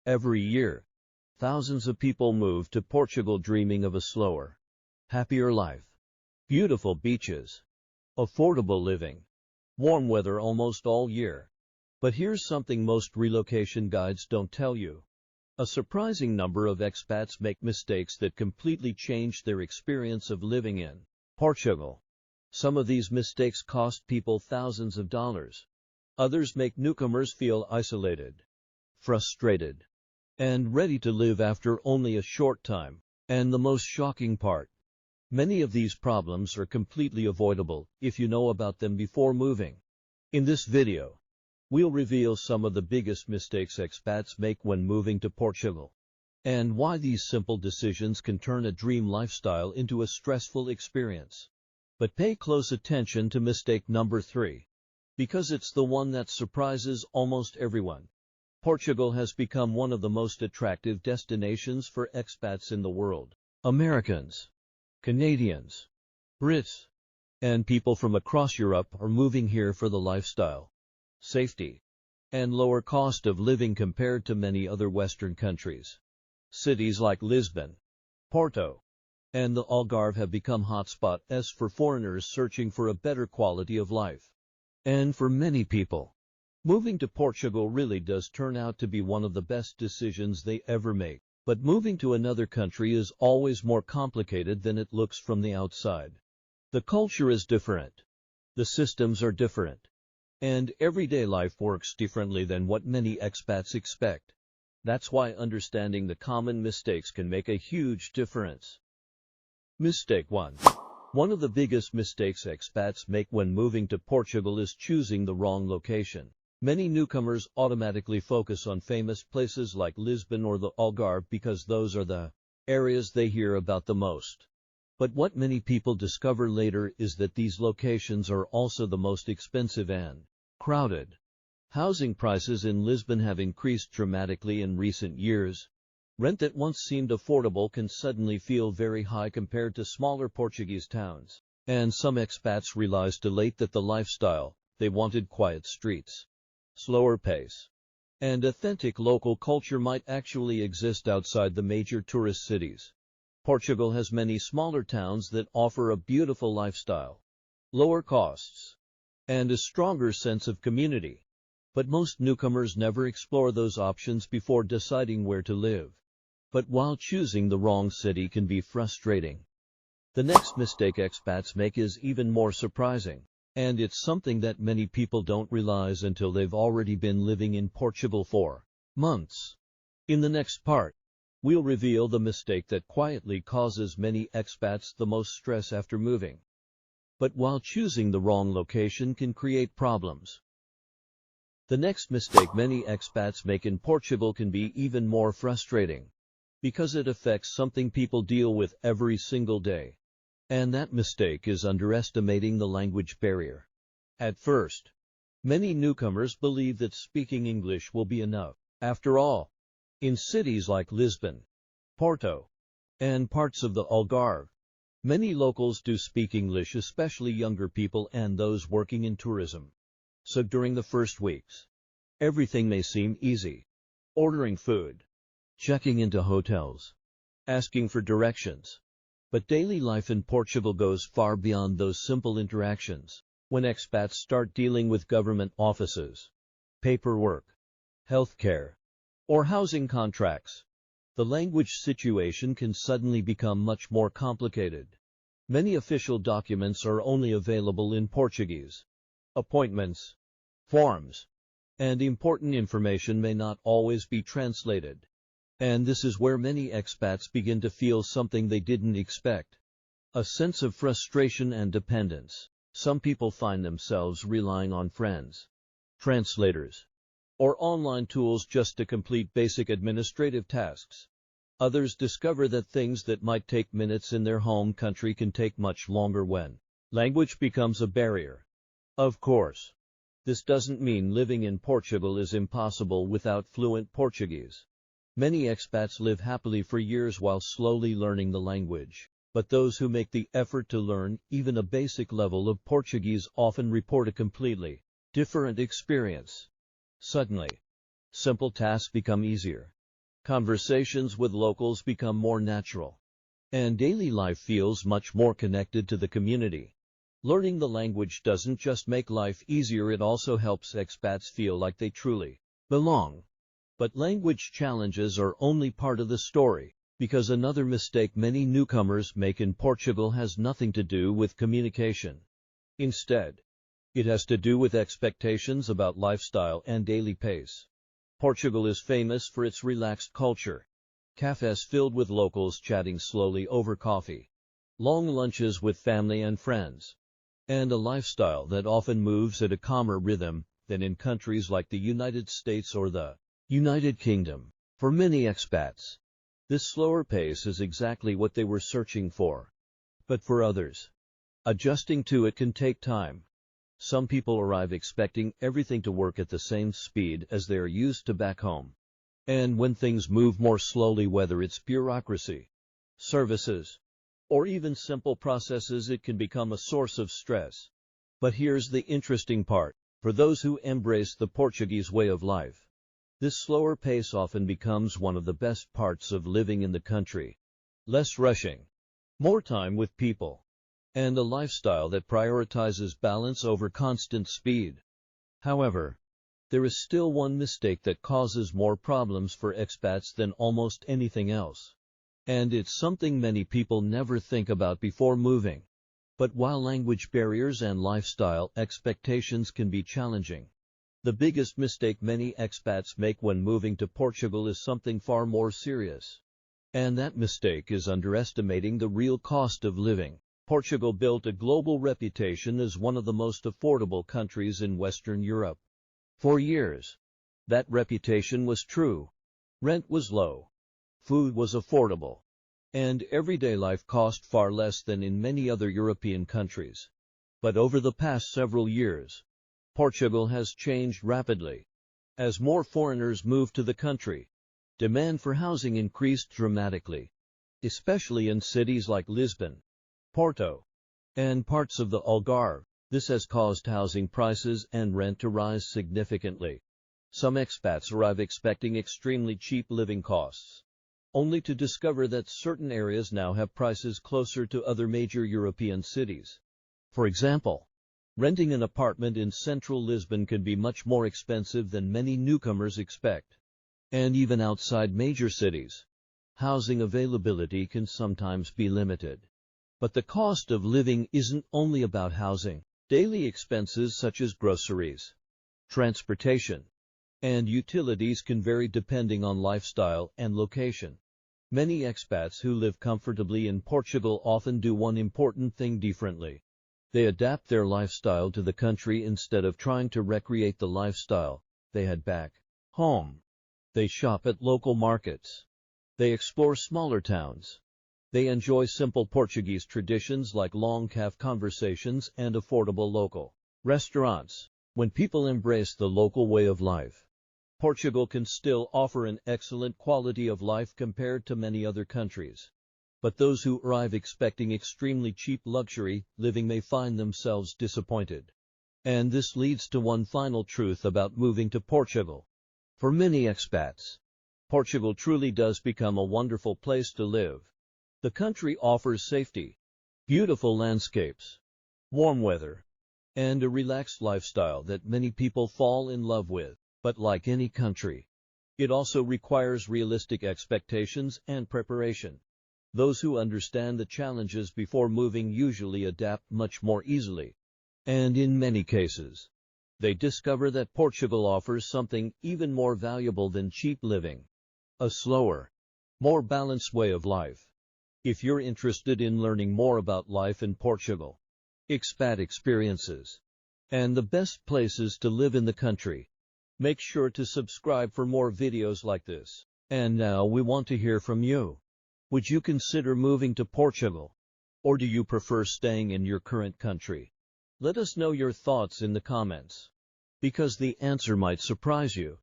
Every year, thousands of people move to Portugal dreaming of a slower, happier life. Beautiful beaches, affordable living, warm weather almost all year. But here's something most relocation guides don't tell you. A surprising number of expats make mistakes that completely change their experience of living in Portugal. Some of these mistakes cost people thousands of dollars. Others make newcomers feel isolated, frustrated, and ready to live after only a short time. And the most shocking part, many of these problems are completely avoidable if you know about them before moving. In this video, we'll reveal some of the biggest mistakes expats make when moving to Portugal, and why these simple decisions can turn a dream lifestyle into a stressful experience. But pay close attention to mistake number 3, because it's the one that surprises almost everyone. Portugal has become one of the most attractive destinations for expats in the world. Americans, Canadians, Brits, and people from across Europe are moving here for the lifestyle, safety, and lower cost of living compared to many other Western countries. Cities like Lisbon, Porto, and the Algarve have become hotspots for foreigners searching for a better quality of life. And for many people, moving to Portugal really does turn out to be one of the best decisions they ever make. But moving to another country is always more complicated than it looks from the outside. The culture is different, the systems are different, and everyday life works differently than what many expats expect. That's why understanding the common mistakes can make a huge difference. Mistake 1. One of the biggest mistakes expats make when moving to Portugal is choosing the wrong location. Many newcomers automatically focus on famous places like Lisbon or the Algarve because those are the areas they hear about the most. But what many people discover later is that these locations are also the most expensive and crowded. Housing prices in Lisbon have increased dramatically in recent years. Rent that once seemed affordable can suddenly feel very high compared to smaller Portuguese towns. And some expats realize too late that the lifestyle they wanted, quiet streets, slower pace, and authentic local culture might actually exist outside the major tourist cities. Portugal has many smaller towns that offer a beautiful lifestyle, lower costs, and a stronger sense of community. But most newcomers never explore those options before deciding where to live. But while choosing the wrong city can be frustrating, the next mistake expats make is even more surprising. And it's something that many people don't realize until they've already been living in Portugal for months. In the next part, we'll reveal the mistake that quietly causes many expats the most stress after moving. But while choosing the wrong location can create problems. The next mistake many expats make in Portugal can be even more frustrating, because it affects something people deal with every single day. And that mistake is underestimating the language barrier. At first, many newcomers believe that speaking English will be enough. After all, in cities like Lisbon, Porto, and parts of the Algarve, many locals do speak English, especially younger people and those working in tourism. So during the first weeks, everything may seem easy. Ordering food, checking into hotels, asking for directions. But daily life in Portugal goes far beyond those simple interactions. When expats start dealing with government offices, paperwork, healthcare, or housing contracts, the language situation can suddenly become much more complicated. Many official documents are only available in Portuguese. Appointments, forms, and important information may not always be translated. And this is where many expats begin to feel something they didn't expect. A sense of frustration and dependence. Some people find themselves relying on friends, translators, or online tools just to complete basic administrative tasks. Others discover that things that might take minutes in their home country can take much longer when language becomes a barrier. Of course, this doesn't mean living in Portugal is impossible without fluent Portuguese. Many expats live happily for years while slowly learning the language. But those who make the effort to learn even a basic level of Portuguese often report a completely different experience. Suddenly, simple tasks become easier. Conversations with locals become more natural, and daily life feels much more connected to the community. Learning the language doesn't just make life easier, it also helps expats feel like they truly belong. But language challenges are only part of the story, because another mistake many newcomers make in Portugal has nothing to do with communication. Instead, it has to do with expectations about lifestyle and daily pace. Portugal is famous for its relaxed culture. Cafes filled with locals chatting slowly over coffee, long lunches with family and friends, and a lifestyle that often moves at a calmer rhythm than in countries like the United States or the United Kingdom. For many expats, this slower pace is exactly what they were searching for. But for others, adjusting to it can take time. Some people arrive expecting everything to work at the same speed as they are used to back home. And when things move more slowly, whether it's bureaucracy, services, or even simple processes, it can become a source of stress. But here's the interesting part. For those who embrace the Portuguese way of life, this slower pace often becomes one of the best parts of living in the country. Less rushing, more time with people, and a lifestyle that prioritizes balance over constant speed. However, there is still one mistake that causes more problems for expats than almost anything else. And it's something many people never think about before moving. But while language barriers and lifestyle expectations can be challenging, the biggest mistake many expats make when moving to Portugal is something far more serious. And that mistake is underestimating the real cost of living. Portugal built a global reputation as one of the most affordable countries in Western Europe. For years, that reputation was true. Rent was low, food was affordable, and everyday life cost far less than in many other European countries. But over the past several years, Portugal has changed rapidly. As more foreigners moved to the country, demand for housing increased dramatically, especially in cities like Lisbon, Porto, and parts of the Algarve. This has caused housing prices and rent to rise significantly. Some expats arrive expecting extremely cheap living costs, only to discover that certain areas now have prices closer to other major European cities. For example, renting an apartment in central Lisbon can be much more expensive than many newcomers expect. And even outside major cities, housing availability can sometimes be limited. But the cost of living isn't only about housing. Daily expenses such as groceries, transportation, and utilities can vary depending on lifestyle and location. Many expats who live comfortably in Portugal often do one important thing differently. They adapt their lifestyle to the country instead of trying to recreate the lifestyle they had back home. They shop at local markets. They explore smaller towns. They enjoy simple Portuguese traditions like long cafe conversations and affordable local restaurants. When people embrace the local way of life, Portugal can still offer an excellent quality of life compared to many other countries. But those who arrive expecting extremely cheap luxury living may find themselves disappointed. And this leads to one final truth about moving to Portugal. For many expats, Portugal truly does become a wonderful place to live. The country offers safety, beautiful landscapes, warm weather, and a relaxed lifestyle that many people fall in love with. But like any country, it also requires realistic expectations and preparation. Those who understand the challenges before moving usually adapt much more easily. And in many cases, they discover that Portugal offers something even more valuable than cheap living: a slower, more balanced way of life. If you're interested in learning more about life in Portugal, expat experiences, and the best places to live in the country, make sure to subscribe for more videos like this. And now we want to hear from you. Would you consider moving to Portugal? Or do you prefer staying in your current country? Let us know your thoughts in the comments, because the answer might surprise you.